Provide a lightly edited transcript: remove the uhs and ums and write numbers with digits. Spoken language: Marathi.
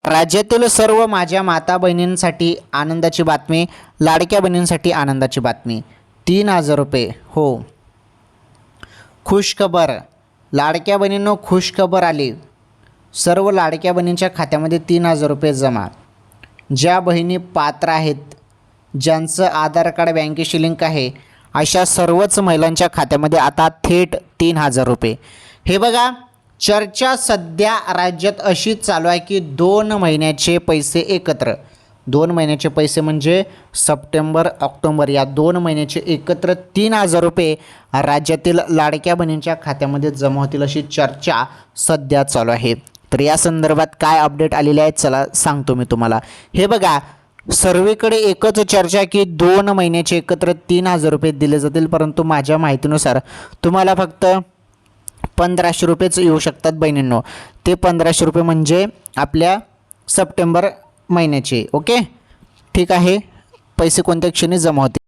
राज्यातील सर्व माझ्या माता बहिणींसाठी आनंदाची बातमी, लाडक्या बहिणींसाठी आनंदाची बातमी. 3,000 रुपये. हो, खुशखबर. लाडक्या बहिणींनो, खुशखबर आली. सर्व लाडक्या बहिणींच्या खात्यामध्ये 3,000 रुपये जमा. ज्या बहिणी पात्र आहेत, ज्यांचं आधार कार्ड बँकेशी लिंक आहे, अशा सर्वच महिलांच्या खात्यामध्ये आता थेट 3,000 रुपये. हे बघा, चर्चा सध्या राज्यात अशी चालू आहे की 2 महिन्याचे पैसे एकत्र, 2 महिन्याचे पैसे म्हणजे सप्टेंबर ऑक्टोबर या 2 महिन्याचे एकत्र 3,000 रुपये राज्यातील लाडक्या बहिणींच्या खात्यामध्ये जमा होतील अशी चर्चा सध्या चालू आहे. तर या संदर्भात काय अपडेट आलेले आहेत चला सांगतो मी तुम्हाला. हे बघा, सर्वेकडे एकच चर्चा की 2 महिन्याचे एकत्र 3,000 रुपये दिले जातील, परंतु माझ्या माहितीनुसार तुम्हाला फक्त 1,500 रुपयेच येऊ शकतात बहिणींनो. ते 1,500 रुपये म्हणजे आपल्या सप्टेंबर महिन्याचे. ओके, ठीक आहे. पैसे कोणत्या क्षणी जमा होतील.